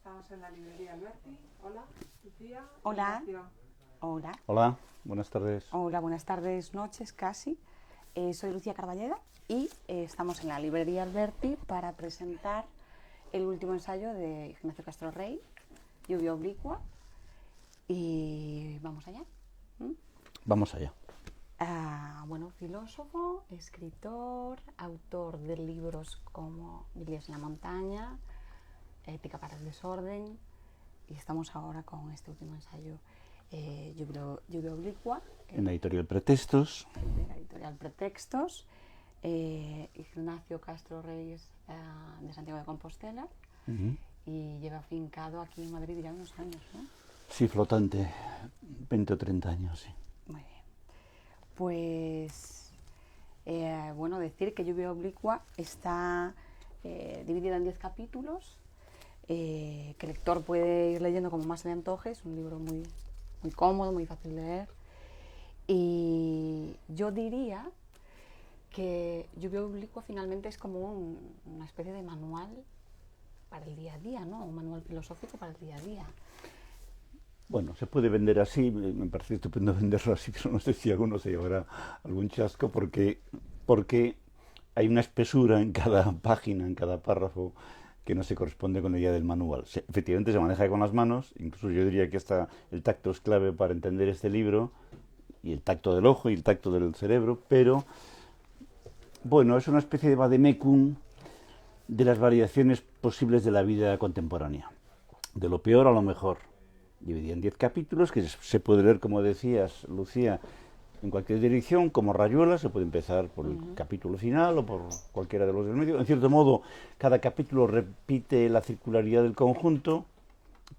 Estamos en la librería Alberti. Hola, Lucía. Hola. Ignacio. Hola. Hola, buenas tardes. Hola, buenas tardes, noches casi. Soy Lucía Carballeda y estamos en la librería Alberti para presentar el último ensayo de Ignacio Castro Rey, Lluvia oblicua. Y vamos allá. Vamos allá. Bueno, filósofo, escritor, autor de libros como Villas en la montaña, Ética para el desorden, y estamos ahora con este último ensayo, Lluvia oblicua. En la editorial Pretextos. De la editorial Pretextos. Ignacio Castro Reyes, de Santiago de Compostela, y lleva afincado aquí en Madrid ya unos años, ¿no? Sí, flotante, 20 o 30 años, sí. Muy bien. Pues, bueno, decir que Lluvia oblicua está dividida en 10 capítulos, que el lector puede ir leyendo como más se le antoje. Es un libro muy, muy cómodo, muy fácil de leer. Y yo diría que Lluvia oblicua finalmente es como una especie de manual para el día a día, ¿no? Un manual filosófico para el día a día. Bueno, se puede vender así, me parece estupendo venderlo así, pero no sé si alguno se llevará algún chasco porque hay una espesura en cada página, en cada párrafo, que no se corresponde con la idea del manual. Efectivamente se maneja con las manos, incluso yo diría que hasta el tacto es clave para entender este libro, y el tacto del ojo y el tacto del cerebro, pero bueno, es una especie de vademecum de las variaciones posibles de la vida contemporánea, de lo peor a lo mejor. Dividida en 10 capítulos que se puede leer, como decías, Lucía, en cualquier dirección, como rayuela. Se puede empezar por el capítulo final o por cualquiera de los del medio. En cierto modo, cada capítulo repite la circularidad del conjunto.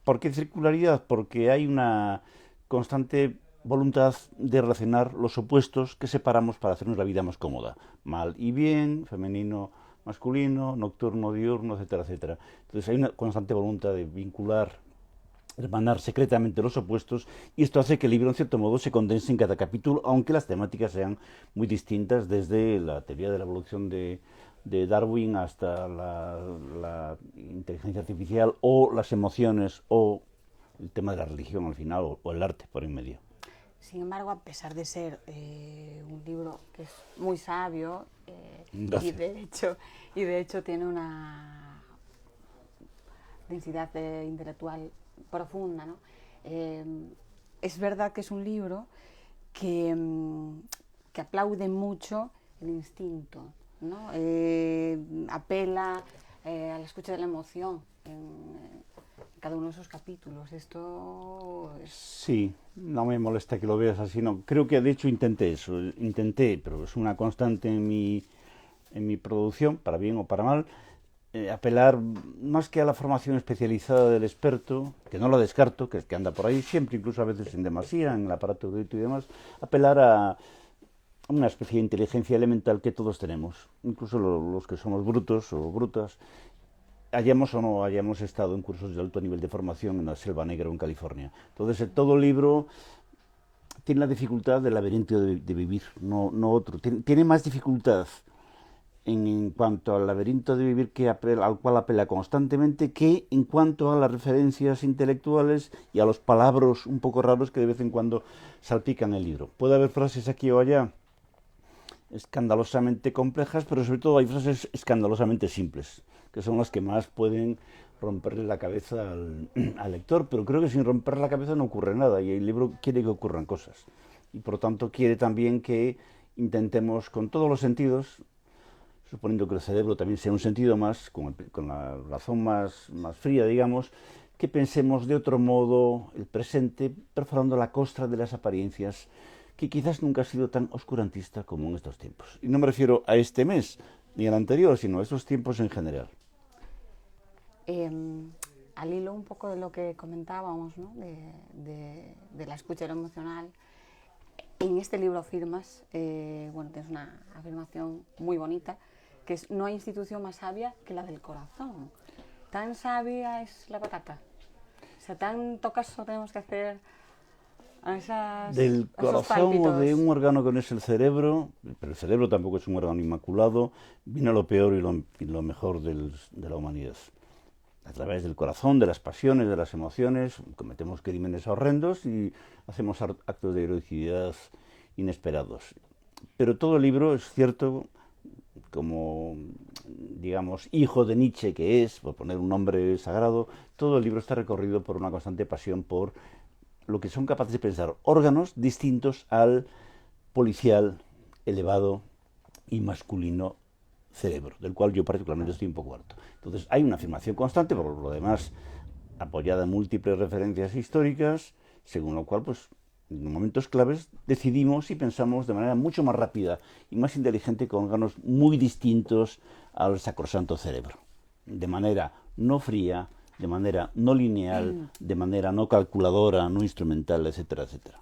¿Por qué circularidad? Porque hay una constante voluntad de relacionar los opuestos que separamos para hacernos la vida más cómoda. Mal y bien, femenino, masculino, nocturno, diurno, etcétera, etcétera. Entonces hay una constante voluntad de vincular, hermanar secretamente los opuestos, y esto hace que el libro en cierto modo se condense en cada capítulo, aunque las temáticas sean muy distintas, desde la teoría de la evolución de Darwin hasta la inteligencia artificial o las emociones o el tema de la religión al final o el arte por en medio. Sin embargo, a pesar de ser un libro que es muy sabio, y de hecho tiene una densidad intelectual profunda, ¿no? Es verdad que es un libro que aplaude mucho el instinto, ¿no? Apela a la escucha de la emoción en cada uno de esos capítulos. Esto es... Sí, no me molesta que lo veas así, no. Creo que de hecho intenté, pero es una constante en mi producción, para bien o para mal, apelar más que a la formación especializada del experto, que no lo descarto, que es que anda por ahí siempre, incluso a veces en demasía, en el aparato erudito y demás, apelar a una especie de inteligencia elemental que todos tenemos, incluso los que somos brutos o brutas, hayamos o no hayamos estado en cursos de alto nivel de formación en la Selva Negra o en California. Entonces, todo libro tiene la dificultad del laberinto de vivir, no otro. Tiene más dificultad en cuanto al laberinto de vivir al cual apela constantemente, que en cuanto a las referencias intelectuales y a los palabras un poco raros que de vez en cuando salpican el libro. Puede haber frases aquí o allá escandalosamente complejas, pero sobre todo hay frases escandalosamente simples, que son las que más pueden romperle la cabeza al lector, pero creo que sin romper la cabeza no ocurre nada, y el libro quiere que ocurran cosas, y por tanto quiere también que intentemos con todos los sentidos, suponiendo que el cerebro también sea un sentido más, con la razón más fría, digamos, que pensemos de otro modo el presente, perforando la costra de las apariencias, que quizás nunca ha sido tan oscurantista como en estos tiempos. Y no me refiero a este mes, ni al anterior, sino a estos tiempos en general. Al hilo un poco de lo que comentábamos, ¿no? de la escucha emocional, en este libro afirmas, bueno, tienes una afirmación muy bonita, que es: no hay institución más sabia que la del corazón. ¿Tan sabia es la patata? O sea, ¿tanto caso tenemos que hacer del corazón o de un órgano que no es el cerebro? Pero el cerebro tampoco es un órgano inmaculado. Viene lo peor y lo mejor de la humanidad. a través del corazón, de las pasiones, de las emociones, cometemos crímenes horrendos y hacemos actos de heroicidad inesperados. Pero todo el libro, es cierto, como, digamos, hijo de Nietzsche que es, por poner un nombre sagrado, todo el libro está recorrido por una constante pasión por lo que son capaces de pensar órganos distintos al policial, elevado y masculino cerebro, del cual yo particularmente estoy un poco harto. Entonces hay una afirmación constante, por lo demás apoyada en múltiples referencias históricas, según lo cual, pues, en momentos claves decidimos y pensamos de manera mucho más rápida y más inteligente con órganos muy distintos al sacrosanto cerebro, de manera no fría, de manera no lineal, de manera no calculadora, no instrumental, etcétera, etcétera.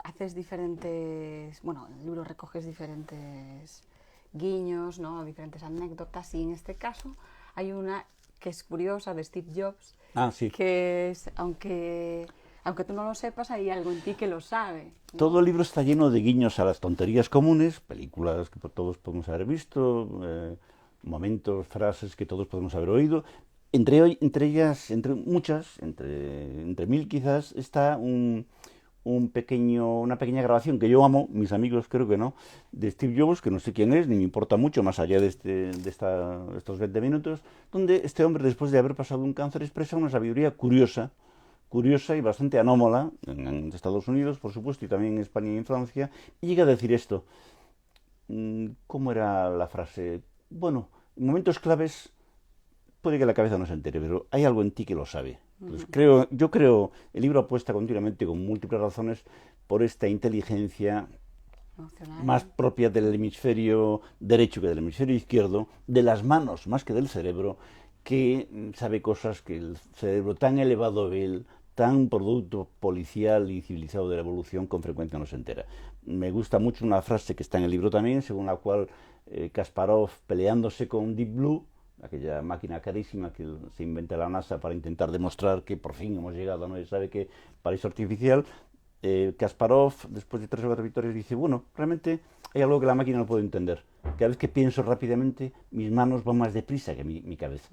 Haces diferentes, bueno, en el libro recoges diferentes guiños, ¿no? Diferentes anécdotas, y en este caso hay una que es curiosa de Steve Jobs, Sí. que es, aunque tú no lo sepas, hay algo en ti que lo sabe, ¿no? Todo el libro está lleno de guiños a las tonterías comunes, películas que todos podemos haber visto, momentos, frases que todos podemos haber oído. Entre ellas, entre muchas, entre mil quizás, está una pequeña grabación que yo amo, mis amigos creo que no, de Steve Jobs, que no sé quién es, ni me importa mucho, más allá de estos 20 minutos, donde este hombre, después de haber pasado un cáncer, expresa una sabiduría curiosa y bastante anómala, en Estados Unidos, por supuesto, y también en España y en Francia, y llega a decir esto. ¿Cómo era la frase? Bueno, en momentos claves puede que la cabeza no se entere, pero hay algo en ti que lo sabe. Entonces, yo creo, el libro apuesta continuamente, con múltiples razones, por esta inteligencia Emocional. más propia del hemisferio derecho que del hemisferio izquierdo, de las manos más que del cerebro, que sabe cosas que el cerebro tan elevado, tan producto policial y civilizado de la evolución, con frecuencia no se entera. Me gusta mucho una frase que está en el libro también, según la cual Kasparov, peleándose con Deep Blue, aquella máquina carísima que se inventa la NASA para intentar demostrar que por fin hemos llegado a no se sabe qué paraíso artificial, Kasparov, después de 3 o 4 victorias, dice, bueno, realmente hay algo que la máquina no puede entender. Cada vez que pienso rápidamente, mis manos van más deprisa que mi cabeza.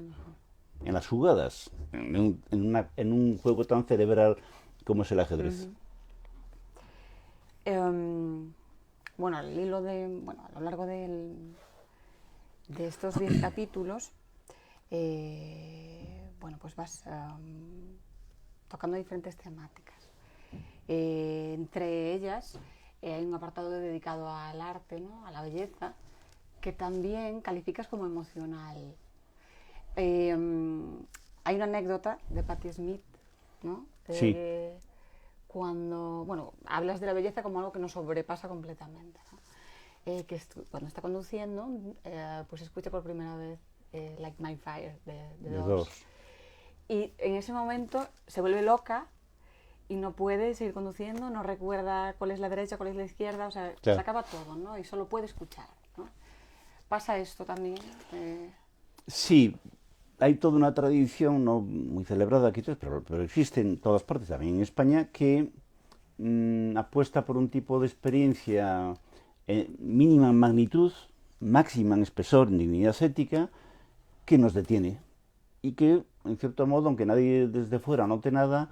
En las jugadas, en un juego tan cerebral como es el ajedrez. Bueno, a lo largo de estos 10 capítulos, pues vas tocando diferentes temáticas. Entre ellas hay un apartado dedicado al arte, ¿no? A la belleza, que también calificas como emocional. Hay una anécdota de Patti Smith, ¿no? Sí. Cuando, hablas de la belleza como algo que nos sobrepasa completamente, ¿no? Cuando está conduciendo, pues escucha por primera vez Like My Fire de Doors. Y en ese momento se vuelve loca y no puede seguir conduciendo, no recuerda cuál es la derecha, cuál es la izquierda, o sea, claro, se acaba todo, ¿no? Y solo puede escuchar, ¿no? ¿Pasa esto también? Sí, hay toda una tradición, no muy celebrada aquí, pero existe en todas partes, también en España, que apuesta por un tipo de experiencia mínima en magnitud, máxima en espesor, en dignidad ética, que nos detiene y que, en cierto modo, aunque nadie desde fuera note nada,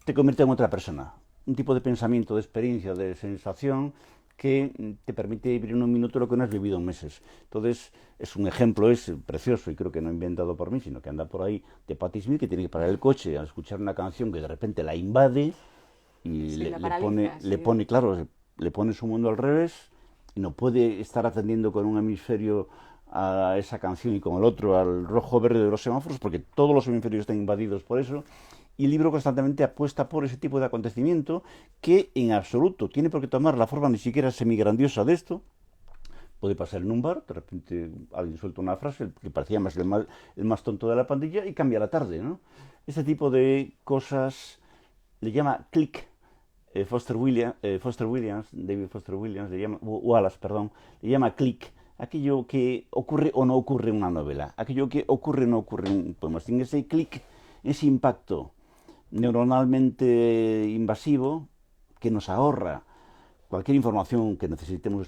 te convierte en otra persona. Un tipo de pensamiento, de experiencia, de sensación que te permite vivir en un minuto lo que no has vivido en meses. Entonces, es un ejemplo, es precioso, y creo que no inventado por mí, sino que anda por ahí, de Patti Smith, que tiene que parar el coche a escuchar una canción que de repente la invade y le pone su mundo al revés, y no puede estar atendiendo con un hemisferio a esa canción y con el otro al rojo-verde de los semáforos, porque todos los hemisferios están invadidos por eso. Y el libro constantemente apuesta por ese tipo de acontecimiento que en absoluto tiene por qué tomar la forma ni siquiera semigrandiosa de esto. Puede pasar en un bar, de repente alguien suelta una frase que parecía más el más tonto de la pandilla y cambia la tarde, ¿no? Este tipo de cosas le llama click. David Foster Williams, le llama click. Aquello que ocurre o no ocurre en una novela, aquello que ocurre o no ocurre en un poema. Sin ese click, ese impacto neuronalmente invasivo que nos ahorra cualquier información que necesitemos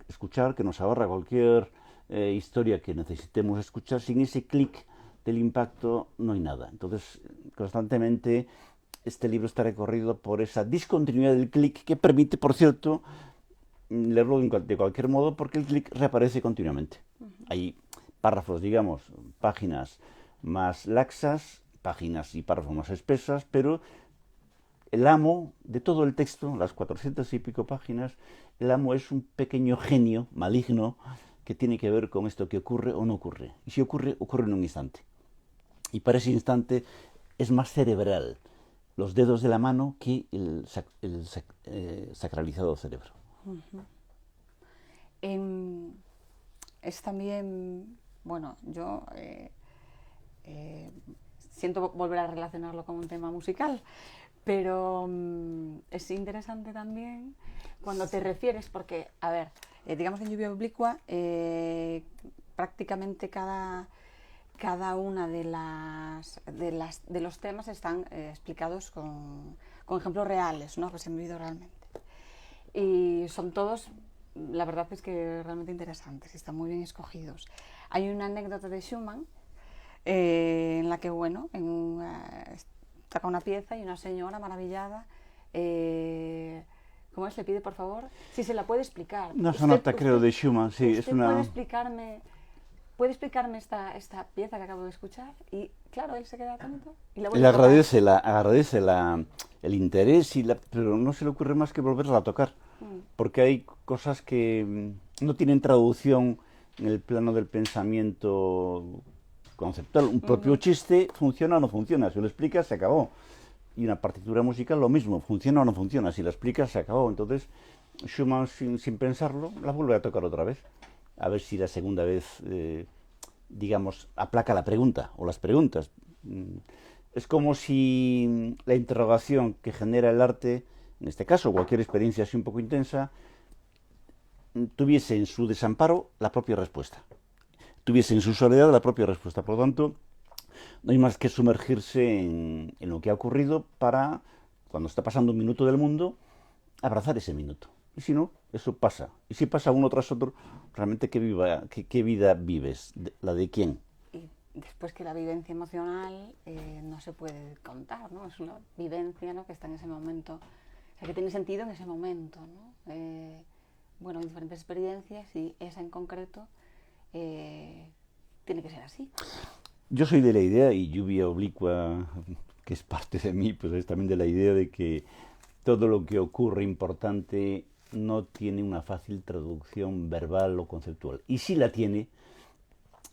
escuchar, que nos ahorra cualquier historia que necesitemos escuchar. Sin ese clic del impacto no hay nada. Entonces, constantemente este libro está recorrido por esa discontinuidad del clic que permite, por cierto, leerlo de cualquier modo porque el clic reaparece continuamente. Hay párrafos, digamos, páginas más laxas, páginas y párrafos más espesas, pero el amo de todo el texto, las 400 y pico páginas, el amo es un pequeño genio maligno que tiene que ver con esto que ocurre o no ocurre. Y si ocurre, ocurre en un instante. Y para ese instante es más cerebral los dedos de la mano que el sacralizado cerebro. Es también, bueno, yo siento volver a relacionarlo con un tema musical, pero es interesante también cuando te refieres, porque, a ver, digamos que en Lluvia Oblicua prácticamente cada una de los temas están explicados con ejemplos reales, ¿no? Que se han vivido realmente. Y son todos, la verdad es que realmente interesantes, están muy bien escogidos. Hay una anécdota de Schumann en la que, bueno, toca una pieza y una señora maravillada, ¿cómo es? Le pide, por favor, si se la puede explicar. Una sonata, creo, de Schumann, sí. Es una... ¿Puede explicarme esta pieza que acabo de escuchar? Y claro, él se queda atónito. Y le agradece el interés, pero no se le ocurre más que volverla a tocar. Porque hay cosas que no tienen traducción en el plano del pensamiento conceptual. Un propio chiste funciona o no funciona. Si lo explicas, se acabó. Y una partitura musical, lo mismo. Funciona o no funciona. Si la explicas, se acabó. Entonces, Schumann, sin pensarlo, la vuelve a tocar otra vez. A ver si la segunda vez, digamos, aplaca la pregunta o las preguntas. Es como si la interrogación que genera el arte, en este caso cualquier experiencia así un poco intensa, tuviese en su desamparo la propia respuesta. Tuviese en su soledad la propia respuesta. Por lo tanto, no hay más que sumergirse en lo que ha ocurrido para, cuando está pasando un minuto del mundo, abrazar ese minuto. Y si no, eso pasa. Y si pasa uno tras otro, realmente ¿qué vida vives? ¿La de quién? Y después que la vivencia emocional no se puede contar, ¿no? Es una vivencia, ¿no?, que está en ese momento, o sea, que tiene sentido en ese momento, ¿no? Bueno, hay diferentes experiencias y esa en concreto tiene que ser así. Yo soy de la idea, y Lluvia Oblicua, que es parte de mí, pues es también de la idea de que todo lo que ocurre importante no tiene una fácil traducción verbal o conceptual. Y si la tiene,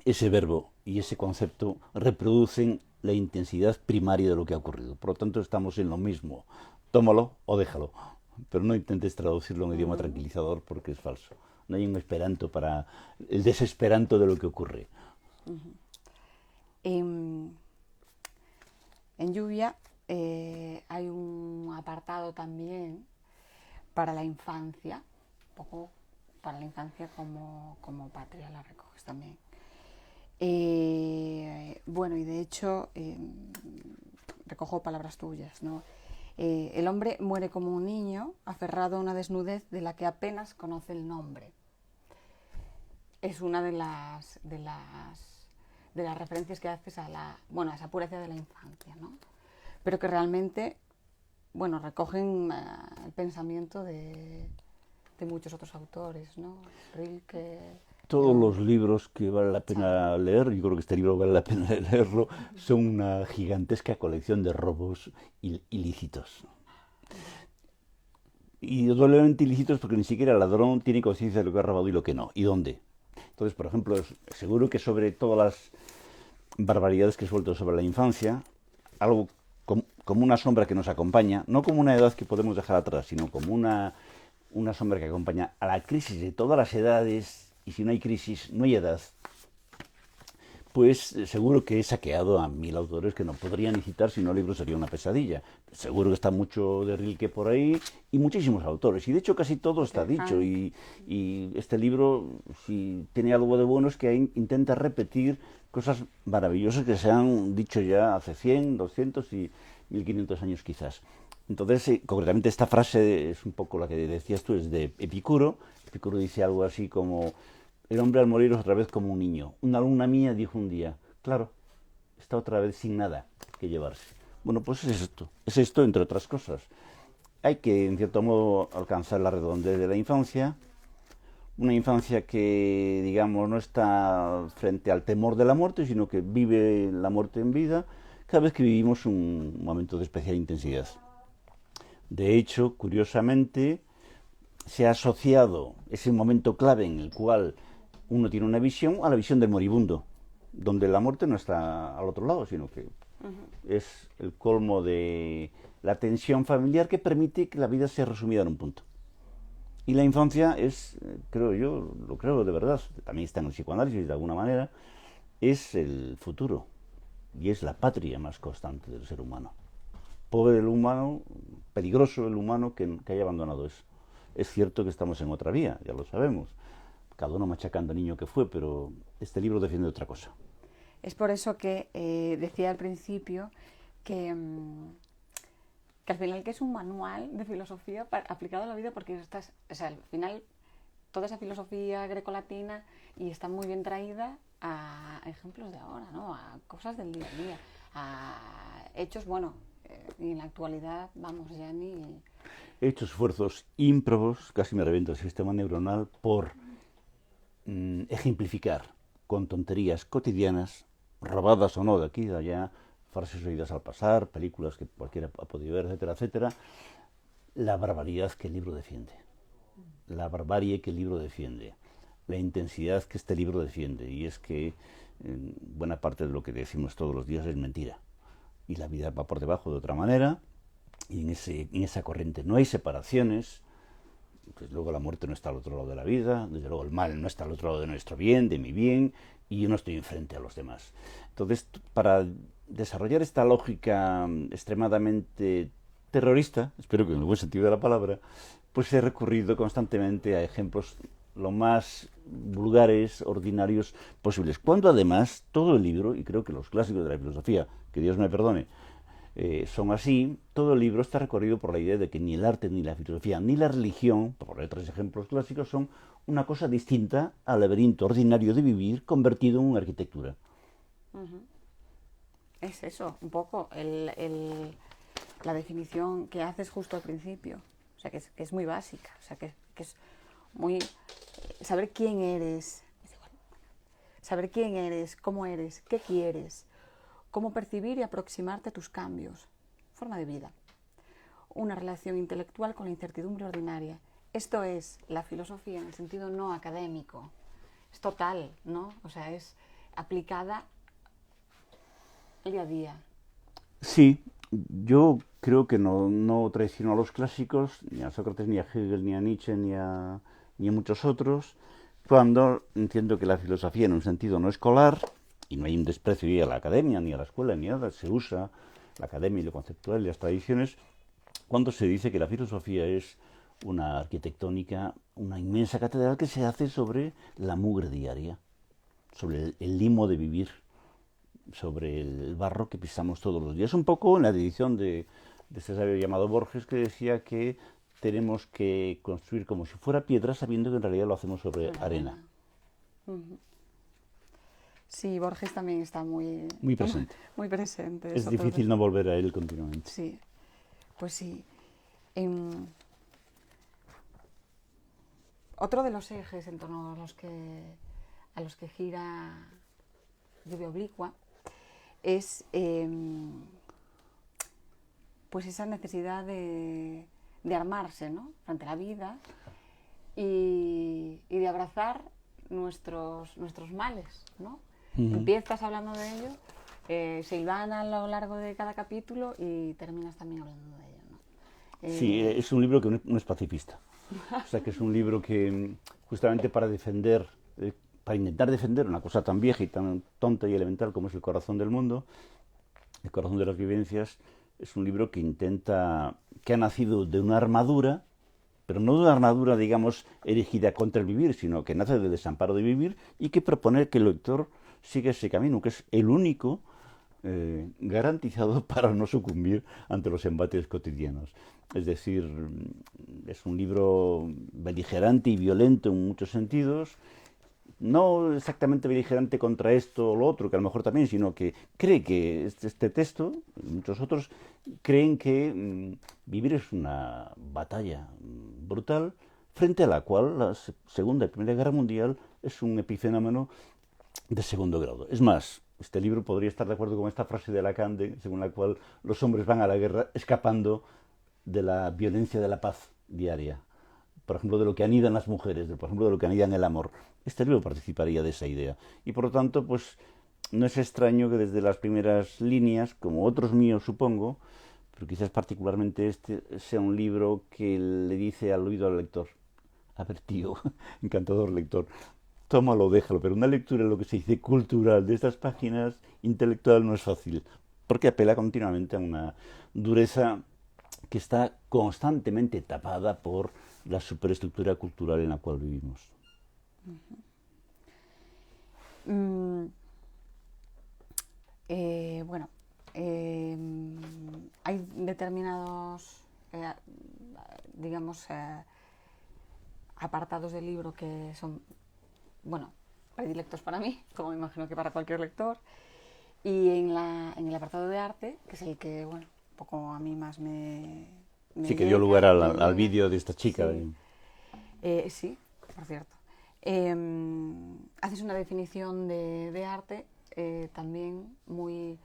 ese verbo y ese concepto reproducen la intensidad primaria de lo que ha ocurrido. Por lo tanto, estamos en lo mismo. Tómalo o déjalo. Pero no intentes traducirlo en idioma tranquilizador porque es falso. No hay un esperanto para el desesperanto de lo que ocurre. En Lluvia hay un apartado también para la infancia, un poco para la infancia como patria, la recoges también. Bueno, y de hecho recojo palabras tuyas, ¿no? El hombre muere como un niño, aferrado a una desnudez de la que apenas conoce el nombre. Es una de las referencias que haces a esa pureza de la infancia, ¿no? Pero que realmente, bueno, recogen el pensamiento de muchos otros autores, ¿no? Rilke. Todos los libros que vale la pena leer, yo creo que este libro vale la pena leerlo, son una gigantesca colección de robos ilícitos. Y doblemente ilícitos porque ni siquiera el ladrón tiene conciencia de lo que ha robado y lo que no, y dónde. Entonces, por ejemplo, seguro que sobre todas las barbaridades que he suelto sobre la infancia, algo como una sombra que nos acompaña, no como una edad que podemos dejar atrás, sino como una sombra que acompaña a la crisis de todas las edades, y si no hay crisis, no hay edad, pues seguro que he saqueado a 1000 autores que no podría ni citar, si no el libro sería una pesadilla. Seguro que está mucho de Rilke por ahí, y muchísimos autores, y de hecho casi todo está dicho, y este libro, si tiene algo de bueno, es que intenta repetir cosas maravillosas que se han dicho ya hace 100, 200 y 1500 años quizás. Entonces, concretamente esta frase es un poco la que decías tú, es de Epicuro. Epicuro dice algo así como: el hombre al morir es otra vez como un niño. Una alumna mía dijo un día: claro, está otra vez sin nada que llevarse. Bueno, pues es esto entre otras cosas. Hay que, en cierto modo, alcanzar la redondez de la infancia, una infancia que, digamos, no está frente al temor de la muerte, sino que vive la muerte en vida, cada vez que vivimos un momento de especial intensidad. De hecho, curiosamente, se ha asociado ese momento clave en el cual uno tiene una visión a la visión del moribundo, donde la muerte no está al otro lado, sino que es el colmo de la tensión familiar que permite que la vida sea resumida en un punto. Y la infancia es, creo yo, lo creo de verdad, también está en el psicoanálisis de alguna manera, es el futuro y es la patria más constante del ser humano. Pobre el humano, peligroso el humano que haya abandonado eso. Es cierto que estamos en otra vía, ya lo sabemos, cada uno machacando al niño que fue, pero este libro defiende otra cosa. Es por eso que decía al principio que al final que es un manual de filosofía aplicado a la vida, porque al final toda esa filosofía grecolatina y está muy bien traída a ejemplos de ahora, ¿no? A cosas del día a día, a hechos, bueno, y en la actualidad, vamos, ya ni... He hecho esfuerzos ímprobos, casi me reviento el sistema neuronal, por ejemplificar con tonterías cotidianas, robadas o no de aquí y de allá, frases oídas al pasar, películas que cualquiera ha podido ver, etcétera, etcétera, la barbaridad que el libro defiende, la barbarie que el libro defiende, la intensidad que este libro defiende, y es que buena parte de lo que decimos todos los días es mentira, y la vida va por debajo de otra manera, y en esa corriente no hay separaciones. Desde luego la muerte no está al otro lado de la vida, desde luego el mal no está al otro lado de nuestro bien, de mi bien, y yo no estoy enfrente a los demás. Entonces, para desarrollar esta lógica extremadamente terrorista, espero que en el buen sentido de la palabra, pues he recurrido constantemente a ejemplos lo más vulgares, ordinarios posibles. Cuando además todo el libro, y creo que los clásicos de la filosofía, que Dios me perdone, son así, todo el libro está recorrido por la idea de que ni el arte, ni la filosofía, ni la religión, por poner tres ejemplos clásicos, son una cosa distinta al laberinto ordinario de vivir convertido en una arquitectura. Es eso, un poco, la definición que haces justo al principio, o sea, que es muy básica, o sea, que es muy... saber quién eres, cómo eres, qué quieres, cómo percibir y aproximarte a tus cambios, forma de vida, una relación intelectual con la incertidumbre ordinaria. Esto es la filosofía en el sentido no académico, es total, ¿no? O sea, es aplicada al día a día. Sí, yo creo que no traiciono a los clásicos, ni a Sócrates, ni a Hegel, ni a Nietzsche, ni a muchos otros, cuando entiendo que la filosofía en un sentido no escolar, y no hay un desprecio ni a la academia, ni a la escuela, ni nada, se usa la academia y lo conceptual y las tradiciones, cuando se dice que la filosofía es una arquitectónica, una inmensa catedral que se hace sobre la mugre diaria, sobre el limo de vivir, sobre el barro que pisamos todos los días. Un poco en la edición de este sabio llamado Borges, que decía que tenemos que construir como si fuera piedra, sabiendo que en realidad lo hacemos sobre arena. Sí, Borges también está muy presente. Muy presente. Es difícil no volver a él continuamente. Sí, pues sí. Otro de los ejes en torno a los que gira Lluvia Oblicua es pues esa necesidad de armarse, ¿no?, frente a la vida y de abrazar nuestros males, ¿no? Empiezas hablando de ello, se hilvana a lo largo de cada capítulo y terminas también hablando de ello, ¿no? Sí, es un libro que no es pacifista. O sea, que es un libro que justamente para intentar defender una cosa tan vieja y tan tonta y elemental como es el corazón del mundo, el corazón de las vivencias, es un libro que ha nacido de una armadura, pero no de una armadura, digamos, erigida contra el vivir, sino que nace del desamparo de vivir y que propone que el lector siga ese camino, que es el único garantizado para no sucumbir ante los embates cotidianos. Es decir, es un libro beligerante y violento en muchos sentidos, no exactamente beligerante contra esto o lo otro, que a lo mejor también, sino que cree que este texto, y muchos otros, creen que vivir es una batalla brutal, frente a la cual la Segunda y Primera Guerra Mundial es un epifenómeno de segundo grado. Es más, este libro podría estar de acuerdo con esta frase de Lacan, según la cual los hombres van a la guerra escapando de la violencia de la paz diaria. Por ejemplo, de lo que anidan las mujeres, por ejemplo, de lo que anidan el amor. Este libro participaría de esa idea. Y por lo tanto, pues no es extraño que desde las primeras líneas, como otros míos supongo, pero quizás particularmente este, sea un libro que le dice al oído al lector: a ver, tío, encantador lector, tómalo, déjalo, pero una lectura, lo que se dice cultural, de estas páginas, intelectual, no es fácil, porque apela continuamente a una dureza que está constantemente tapada por la superestructura cultural en la cual vivimos. Bueno, hay determinados, digamos, apartados del libro que son, bueno, predilectos para mí, como me imagino que para cualquier lector, y en el apartado de arte, que es el que, bueno, un poco a mí más me sí, que dio lugar al vídeo de esta chica. Sí, sí, por cierto. Haces una definición de arte también muy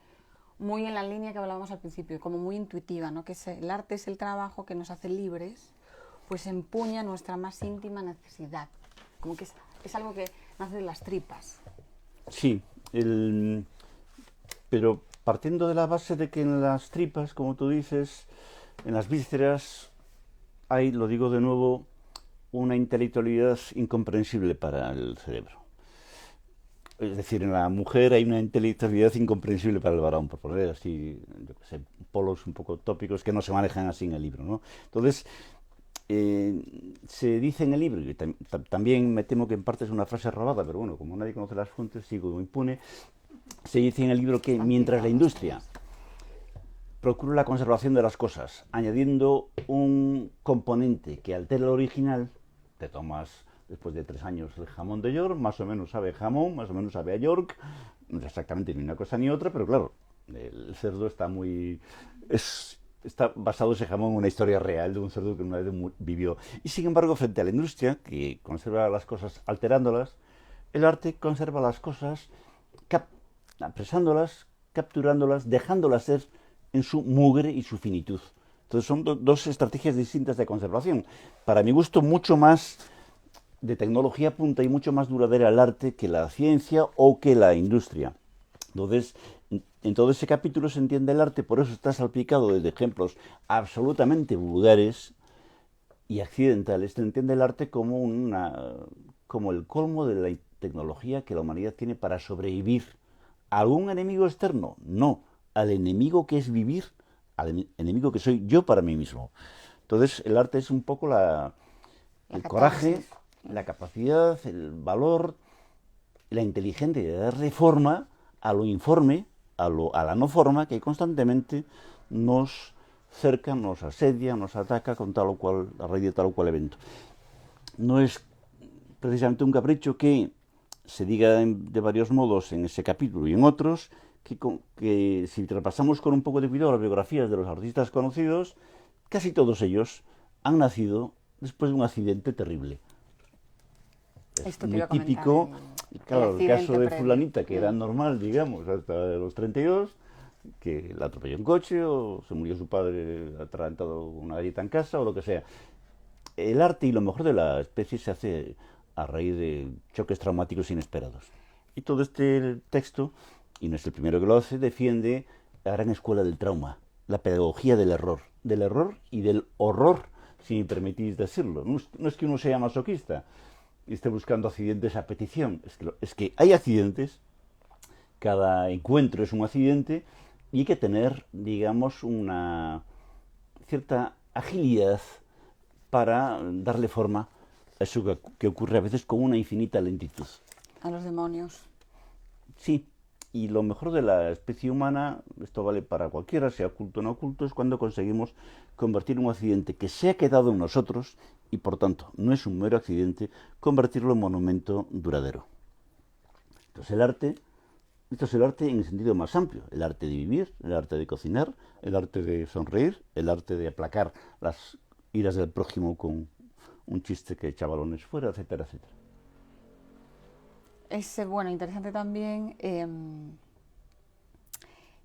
en la línea que hablábamos al principio, como muy intuitiva, ¿no? Que el arte es el trabajo que nos hace libres, pues empuña nuestra más íntima necesidad, como que es algo que nace de las tripas. Sí, pero partiendo de la base de que en las tripas, como tú dices, en las vísceras hay, lo digo de nuevo, una intelectualidad incomprensible para el cerebro. Es decir, en la mujer hay una intelectualidad incomprensible para el varón, por poner así, yo qué sé, polos un poco tópicos que no se manejan así en el libro, ¿no? Entonces, se dice en el libro, y también me temo que en parte es una frase robada, pero bueno, como nadie conoce las fuentes, sigo impune, se dice en el libro que mientras la industria procura la conservación de las cosas, añadiendo un componente que altera el original, te tomas después de 3 años el jamón de York, más o menos sabe jamón, más o menos sabe a York, no es exactamente ni una cosa ni otra, pero claro, el cerdo está está basado ese jamón en una historia real de un cerdo que una vez vivió. Y sin embargo, frente a la industria, que conserva las cosas alterándolas, el arte conserva las cosas apresándolas, capturándolas, dejándolas ser en su mugre y su finitud. Entonces son dos estrategias distintas de conservación. Para mi gusto, mucho más de tecnología punta y mucho más duradera el arte que la ciencia o que la industria. Entonces, en todo ese capítulo se entiende el arte, por eso está salpicado de ejemplos absolutamente vulgares y accidentales. Se entiende el arte como el colmo de la tecnología que la humanidad tiene para sobrevivir. ¿A algún enemigo externo? No, al enemigo que es vivir, al enemigo que soy yo para mí mismo. Entonces, el arte es un poco el coraje, la capacidad, el valor, la inteligencia de darle forma a lo informe, a la no forma que constantemente nos cerca, nos asedia, nos ataca con tal o cual, a raíz de tal o cual evento. No es precisamente un capricho que se diga de varios modos en ese capítulo y en otros, que si repasamos con un poco de cuidado las biografías de los artistas conocidos, casi todos ellos han nacido después de un accidente terrible. Es muy típico, claro, el caso de fulanita, que era normal, digamos, hasta los 32, que la atropelló un coche o se murió su padre atragantado una galleta en casa o lo que sea. El arte y lo mejor de la especie se hace a raíz de choques traumáticos inesperados. Y todo este texto, y no es el primero que lo hace, defiende la gran escuela del trauma, la pedagogía del error y del horror, si me permitís decirlo. No es que uno sea masoquista y esté buscando accidentes a petición, es que hay accidentes, cada encuentro es un accidente y hay que tener, digamos, una cierta agilidad para darle forma a eso que ocurre a veces con una infinita lentitud. A los demonios. Sí, y lo mejor de la especie humana, esto vale para cualquiera, sea oculto o no oculto, es cuando conseguimos convertir un accidente que se ha quedado en nosotros y por tanto no es un mero accidente, convertirlo en monumento duradero. Entonces el arte, esto es el arte en el sentido más amplio, el arte de vivir, el arte de cocinar, el arte de sonreír, el arte de aplacar las iras del prójimo con un chiste que echa balones fuera, etcétera, etcétera. Es bueno, interesante también en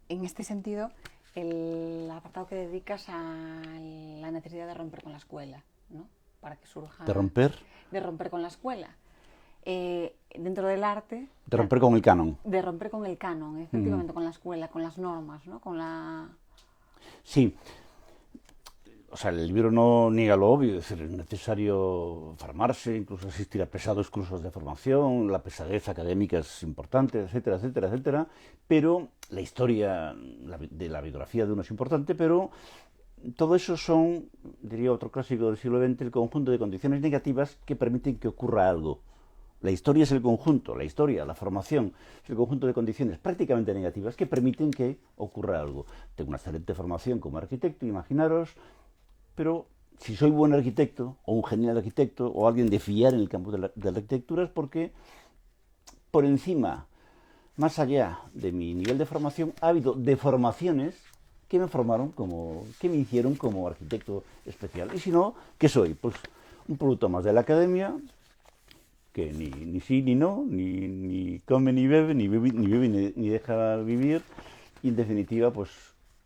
este sentido el apartado que dedicas a la necesidad de romper con la escuela, ¿no? Para que surja... ¿De romper? De romper con la escuela. Dentro del arte... De romper con el canon. De romper con el canon, efectivamente, con la escuela, con las normas, ¿no? Con la... Sí. O sea, el libro no niega lo obvio, es decir, es necesario formarse, incluso asistir a pesados cursos de formación, la pesadez académica es importante, etcétera, etcétera, etcétera, pero la historia de la biografía de uno es importante, pero todo eso son, diría otro clásico del siglo XX, el conjunto de condiciones negativas que permiten que ocurra algo. La historia es el conjunto, la historia, la formación, es el conjunto de condiciones prácticamente negativas que permiten que ocurra algo. Tengo una excelente formación como arquitecto, imaginaros, pero si soy buen arquitecto, o un genial arquitecto, o alguien de fiar en el campo de la arquitectura, es porque por encima, más allá de mi nivel de formación, ha habido deformaciones que me formaron que me hicieron como arquitecto especial. Y si no, ¿qué soy? Pues un producto más de la academia, que ni sí ni no, ni come ni bebe, ni ni deja vivir, y en definitiva, pues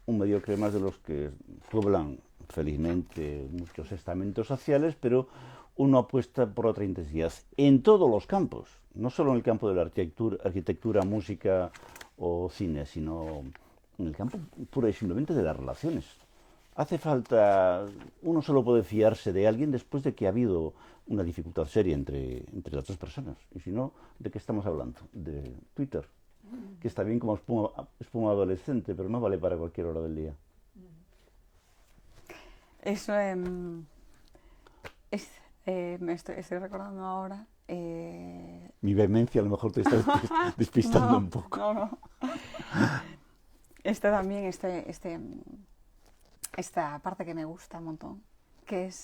un mediocre más de los que pueblan felizmente muchos estamentos sociales, pero uno apuesta por otra intensidad en todos los campos, no solo en el campo de la arquitectura, música o cine, sino en el campo pura y simplemente de las relaciones. Hace falta, uno solo puede fiarse de alguien después de que ha habido una dificultad seria entre las dos personas. Y si no, ¿de qué estamos hablando? De Twitter, que está bien como espuma adolescente, pero no vale para cualquier hora del día. Eso me estoy recordando ahora. Mi vehemencia a lo mejor te está despistando un poco. No. También, esta parte que me gusta un montón, que es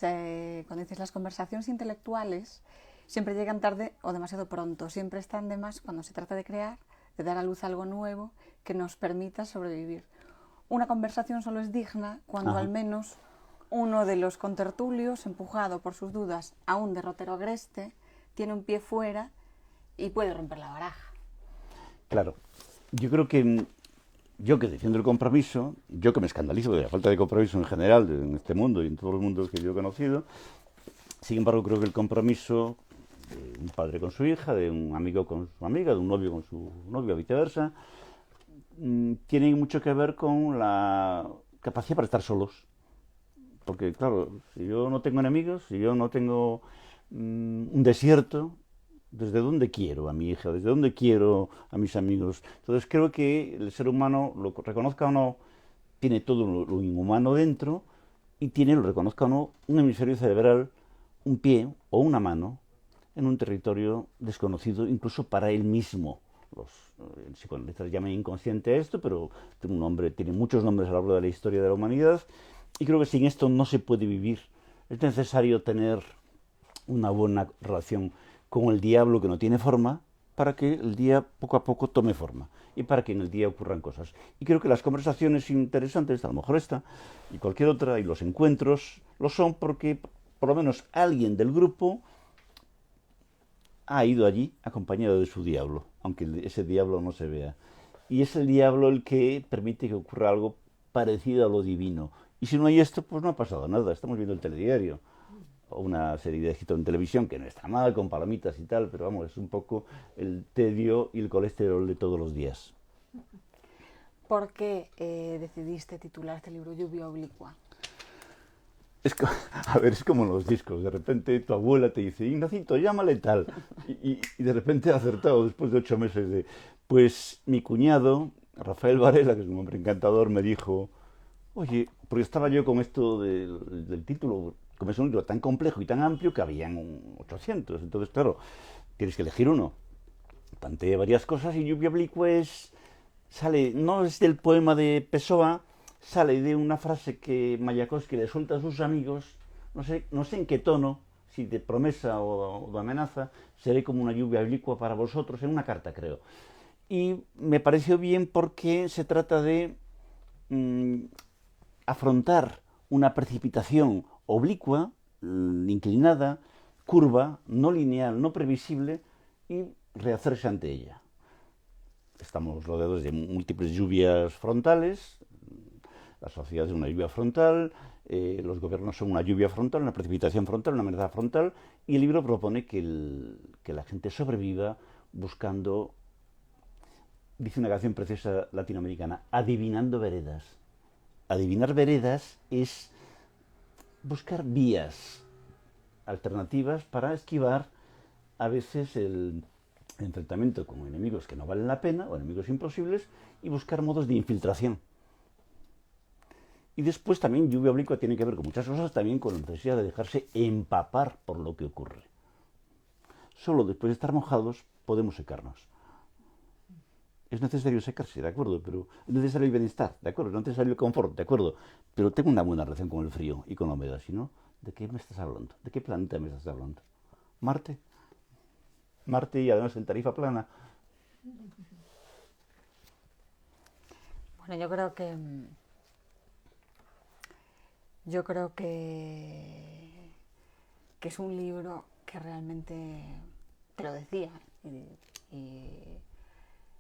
cuando dices las conversaciones intelectuales siempre llegan tarde o demasiado pronto, siempre están de más cuando se trata de crear, de dar a luz algo nuevo que nos permita sobrevivir. Una conversación solo es digna cuando al menos uno de los contertulios, empujado por sus dudas a un derrotero agreste, tiene un pie fuera y puede romper la baraja. Claro, yo creo que yo que defiendo el compromiso, yo que me escandalizo de la falta de compromiso en general en este mundo y en todos los mundos que yo he conocido, sin embargo creo que el compromiso de un padre con su hija, de un amigo con su amiga, de un novio con su novia, viceversa, tiene mucho que ver con la capacidad para estar solos. Porque, claro, si yo no tengo enemigos, si yo no tengo un desierto, ¿desde dónde quiero a mi hija? ¿Desde dónde quiero a mis amigos? Entonces creo que el ser humano, lo reconozca o no, tiene todo lo inhumano dentro y tiene, lo reconozca o no, un hemisferio cerebral, un pie o una mano en un territorio desconocido incluso para él mismo. Los psicoanalistas llaman inconsciente a esto, pero tiene muchos nombres a lo largo de la historia de la humanidad. Y creo que sin esto no se puede vivir. Es necesario tener una buena relación con el diablo que no tiene forma para que el día poco a poco tome forma y para que en el día ocurran cosas. Y creo que las conversaciones interesantes, a lo mejor esta y cualquier otra, y los encuentros, lo son porque por lo menos alguien del grupo ha ido allí acompañado de su diablo, aunque ese diablo no se vea. Y es el diablo el que permite que ocurra algo parecido a lo divino. Y si no hay esto, pues no ha pasado nada. Estamos viendo el telediario o una serie de éxito en televisión que no está mal, con palomitas y tal, pero vamos, es un poco el tedio y el colesterol de todos los días. ¿Por qué decidiste titular este libro Lluvia Oblicua? Es como en los discos. De repente tu abuela te dice, Ignacito, llámale tal. Y de repente ha acertado después de 8 meses de... Pues mi cuñado, Rafael Varela, que es un hombre encantador, me dijo... Oye, porque estaba yo con esto del título, como es un libro tan complejo y tan amplio que habían 800, entonces claro, tienes que elegir uno. Planteé varias cosas y Lluvia Oblicua sale, no es del poema de Pessoa, sale de una frase que Mayakovsky le suelta a sus amigos, no sé en qué tono, si de promesa o de amenaza, seré como una lluvia oblicua para vosotros, en una carta creo. Y me pareció bien porque se trata de afrontar una precipitación oblicua, inclinada, curva, no lineal, no previsible, y rehacerse ante ella. Estamos rodeados de múltiples lluvias frontales, la sociedad es una lluvia frontal, los gobiernos son una lluvia frontal, una precipitación frontal, una amenaza frontal, y el libro propone que la gente sobreviva buscando, dice una canción preciosa latinoamericana, adivinando veredas. Adivinar veredas es buscar vías alternativas para esquivar a veces el enfrentamiento con enemigos que no valen la pena o enemigos imposibles y buscar modos de infiltración. Y después también lluvia oblicua tiene que ver con muchas cosas, también con la necesidad de dejarse empapar por lo que ocurre. Solo después de estar mojados podemos secarnos. Es necesario secarse, de acuerdo, pero es necesario el bienestar, de acuerdo, es necesario el confort, de acuerdo, pero tengo una buena relación con el frío y con la humedad, si no, ¿de qué me estás hablando? ¿De qué planeta me estás hablando? ¿Marte? Marte y además en tarifa plana. Bueno, que es un libro que realmente te lo decía y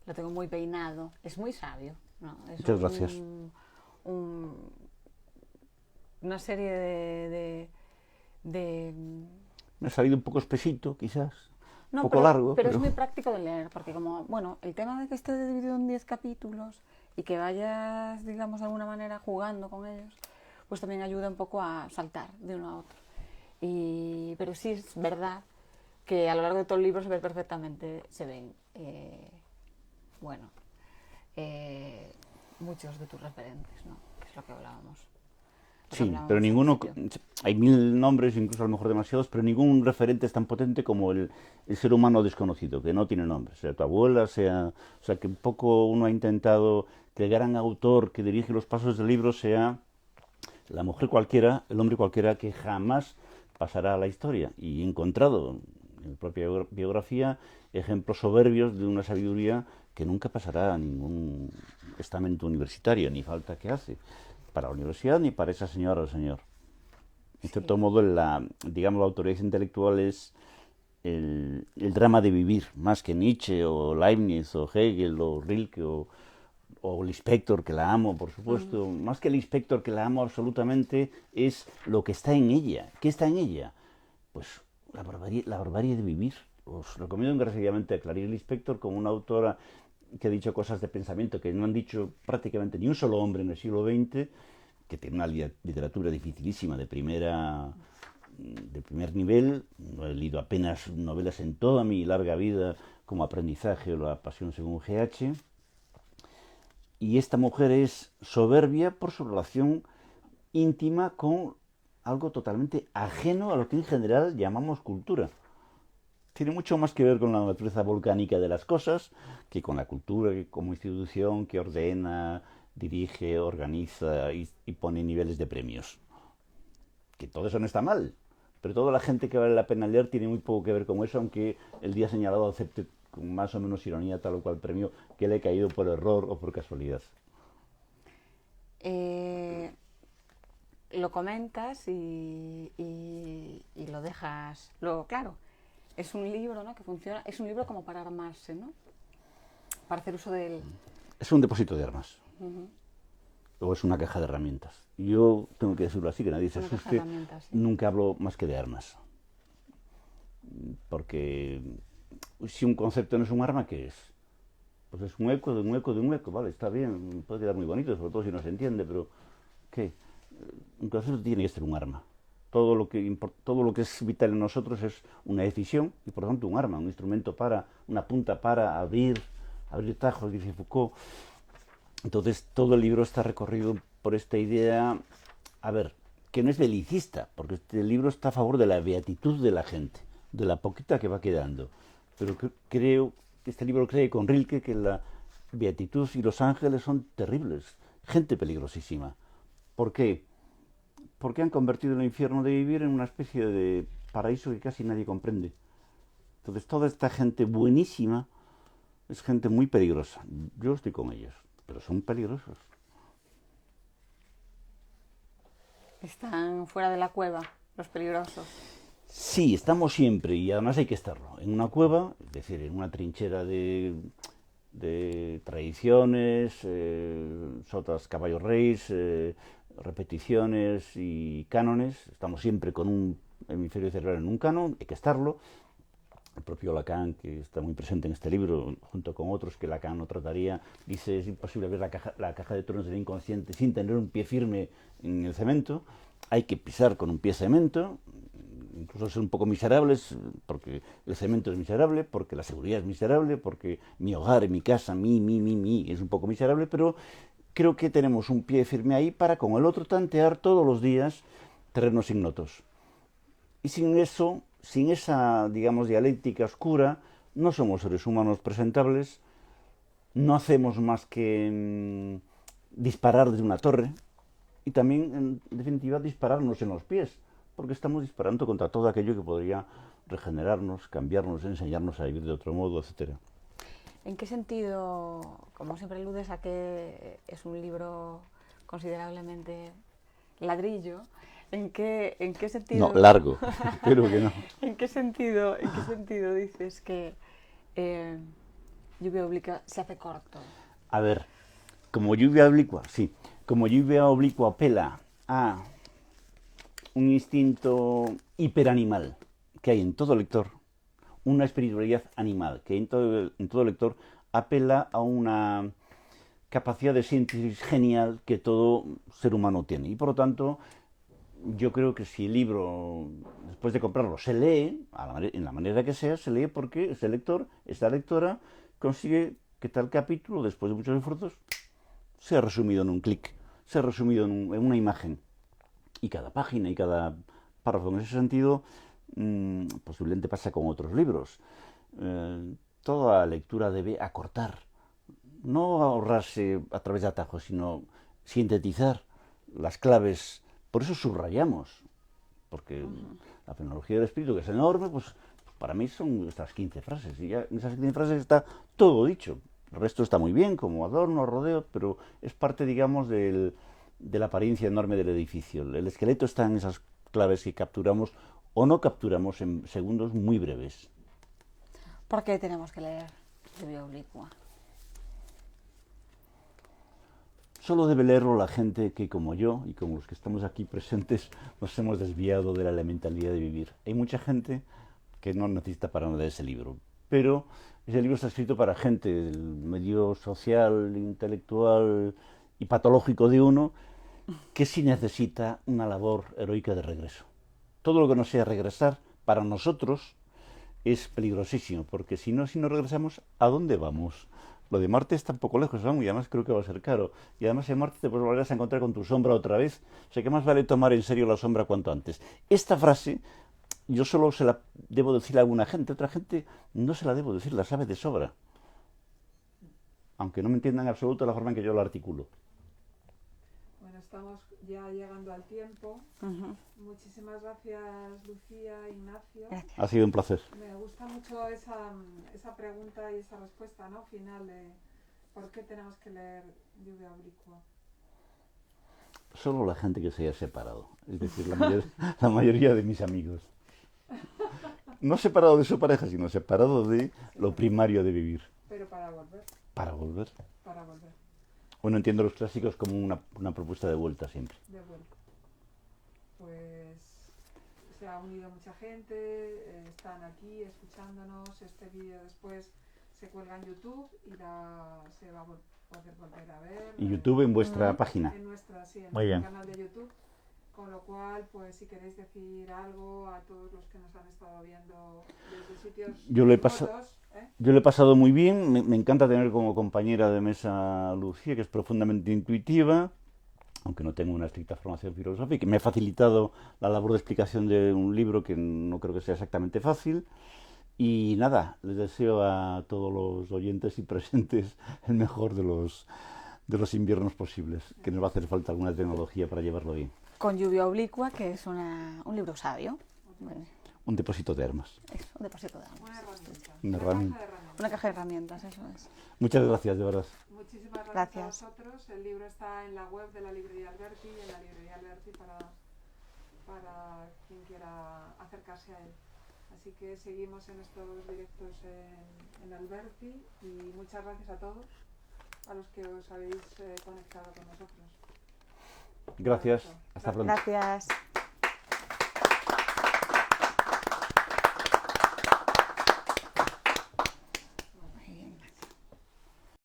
lo tengo muy peinado, es muy sabio, ¿no? Es Muchas gracias. Una serie de Me ha salido un poco espesito, quizás, no, un poco largo. Pero es muy práctico de leer, porque como, bueno, el tema de que esté dividido en 10 capítulos y que vayas, digamos, de alguna manera jugando con ellos, pues también ayuda un poco a saltar de uno a otro. Pero sí es verdad que a lo largo de todo el libro se ve perfectamente, se ven, muchos de tus referentes, ¿no? Que es lo que hablábamos. Sí, pero ninguno, hay 1000 nombres, incluso a lo mejor demasiados, pero ningún referente es tan potente como el ser humano desconocido, que no tiene nombre, sea tu abuela, o sea que un poco uno ha intentado que el gran autor que dirige los pasos del libro sea la mujer cualquiera, el hombre cualquiera que jamás pasará a la historia, y he encontrado en mi propia biografía ejemplos soberbios de una sabiduría que nunca pasará a ningún estamento universitario, ni falta que hace para la universidad ni para esa señora o señor. En cierto modo, digamos, la autoridad intelectual es el drama de vivir, más que Nietzsche o Leibniz o Hegel o Rilke o Lispector, que la amo, por supuesto. Más que Lispector, que la amo absolutamente, es lo que está en ella. ¿Qué está en ella? Pues la barbarie de vivir. Os recomiendo encarecidamente a Clarice Lispector como una autora que ha dicho cosas de pensamiento que no han dicho prácticamente ni un solo hombre en el siglo XX, que tiene una literatura dificilísima de primer nivel. No he leído apenas novelas en toda mi larga vida, como Aprendizaje o La pasión según G.H. Y esta mujer es soberbia por su relación íntima con algo totalmente ajeno a lo que en general llamamos cultura. Tiene mucho más que ver con la naturaleza volcánica de las cosas que con la cultura como institución que ordena, dirige, organiza y pone niveles de premios. Que todo eso no está mal, pero toda la gente que vale la pena leer tiene muy poco que ver con eso, aunque el día señalado acepte con más o menos ironía tal o cual premio que le ha caído por error o por casualidad. Lo comentas y lo dejas. Claro, es un libro, ¿no?, que funciona, es un libro como para armarse, ¿no? Para hacer uso del... Es un depósito de armas. O es una caja de herramientas. Yo tengo que decirlo así, que nadie se asuste. Sí. Nunca hablo más que de armas. Porque si un concepto no es un arma, ¿qué es? Pues es un eco de un eco de un eco, vale, está bien, puede quedar muy bonito, sobre todo si no se entiende, pero ¿qué? Un concepto tiene que ser un arma. Todo lo que es vital en nosotros es una decisión y por lo tanto un arma, un instrumento una punta para abrir tajos, dice Foucault. Entonces todo el libro está recorrido por esta idea, a ver, que no es belicista, porque este libro está a favor de la beatitud de la gente, de la poquita que va quedando. Pero creo que este libro cree con Rilke que la beatitud y los ángeles son terribles, gente peligrosísima. ¿Por qué? Porque han convertido el infierno de vivir en una especie de paraíso que casi nadie comprende. Entonces toda esta gente buenísima es gente muy peligrosa. Yo estoy con ellos, pero son peligrosos. Están fuera de la cueva, los peligrosos. Sí, estamos siempre, y además hay que estarlo, en una cueva, es decir, en una trinchera de tradiciones, sotas, caballos reis, repeticiones y cánones. Estamos siempre con un hemisferio cerebral en un canon, hay que estarlo. El propio Lacan, que está muy presente en este libro, junto con otros que Lacan no trataría, dice: es imposible ver la caja de tronos del inconsciente sin tener un pie firme en el cemento. Hay que pisar con un pie cemento, incluso ser un poco miserables, porque el cemento es miserable, porque la seguridad es miserable, porque mi hogar, mi casa, mi, es un poco miserable, pero creo que tenemos un pie firme ahí para con el otro tantear todos los días terrenos ignotos. Y sin eso, sin esa, digamos, dialéctica oscura, no somos seres humanos presentables, no hacemos más que disparar desde una torre y también, en definitiva, dispararnos en los pies, porque estamos disparando contra todo aquello que podría regenerarnos, cambiarnos, enseñarnos a vivir de otro modo, etc. ¿En qué sentido, como siempre aludes a que es un libro considerablemente ladrillo, ¿en qué sentido? No, largo, creo que no. ¿En qué sentido dices que Lluvia Oblicua se hace corto? A ver, como Lluvia Oblicua, sí, como Lluvia Oblicua apela a un instinto hiperanimal que hay en todo lector, una espiritualidad animal que hay en todo lector, apela a una capacidad de síntesis genial que todo ser humano tiene. Y por lo tanto, yo creo que si el libro, después de comprarlo, se lee, en la manera que sea, se lee porque ese lector, esta lectora, consigue que tal capítulo, después de muchos esfuerzos, sea resumido en un clic, sea resumido en una imagen. Y cada página y cada párrafo en ese sentido, posiblemente pasa con otros libros. Toda lectura debe acortar, no ahorrarse a través de atajos, sino sintetizar las claves. Por eso subrayamos, porque la fenomenología del espíritu, que es enorme, pues para mí son estas 15 frases, y ya en esas 15 frases está todo dicho. El resto está muy bien, como adorno, rodeo, pero es parte, digamos, de la apariencia enorme del edificio. El esqueleto está en esas claves que capturamos o no capturamos en segundos muy breves. ¿Por qué tenemos que leer Lluvia Oblicua? Solo debe leerlo la gente que, como yo y como los que estamos aquí presentes, nos hemos desviado de la elementalidad de vivir. Hay mucha gente que no necesita para nada ese libro, pero ese libro está escrito para gente del medio social, intelectual y patológico de uno, que sí necesita una labor heroica de regreso. Todo lo que no sea regresar, para nosotros, es peligrosísimo, porque si no regresamos, ¿a dónde vamos? Lo de Marte está un poco lejos, vamos, y además creo que va a ser caro. Y además en Marte te volverás a encontrar con tu sombra otra vez. O sea que más vale tomar en serio la sombra cuanto antes. Esta frase, yo solo se la debo decir a alguna gente, otra gente no se la debo decir, la sabe de sobra. Aunque no me entiendan en absoluto la forma en que yo la articulo. Bueno, estamos ya llegando al tiempo. Muchísimas gracias, Lucía, Ignacio. Gracias. Ha sido un placer. Me gusta mucho esa pregunta y esa respuesta, ¿no?, final de ¿por qué tenemos que leer Lluvia Oblicua? Solo la gente que se haya separado, es decir, la mayoría de mis amigos. No separado de su pareja, sino separado de lo primario de vivir. Pero para volver. Para volver. Para volver. Bueno, entiendo los clásicos como una propuesta de vuelta siempre. De vuelta. Pues se ha unido mucha gente, están aquí escuchándonos. Este vídeo después se cuelga en YouTube y se va a poder volver a ver. Y YouTube en vuestra página. En nuestra, sí, en Muy bien. nuestro canal de YouTube. Con lo cual, pues si queréis decir algo a todos los que nos han estado viendo desde sitios Yo lo he remotos, Yo lo he pasado muy bien, me encanta tener como compañera de mesa a Lucía, que es profundamente intuitiva, aunque no tengo una estricta formación filosófica, me ha facilitado la labor de explicación de un libro que no creo que sea exactamente fácil. Y nada, les deseo a todos los oyentes y presentes el mejor de los inviernos posibles, que nos va a hacer falta alguna tecnología para llevarlo bien. Con Lluvia Oblicua, que es un libro sabio. Bueno. un depósito de armas. Eso, un depósito de armas. Una herramienta. Una Una herramienta. caja de herramientas. Una caja de herramientas, eso es. Muchas gracias, de verdad. Muchísimas gracias, Gracias. a vosotros. El libro está en la web de la librería Alberti y en la librería Alberti para quien quiera acercarse a él. Así que seguimos en estos directos en Alberti y muchas gracias a todos, a los que os habéis conectado con nosotros. Gracias. Un abrazo. Hasta pronto. Gracias.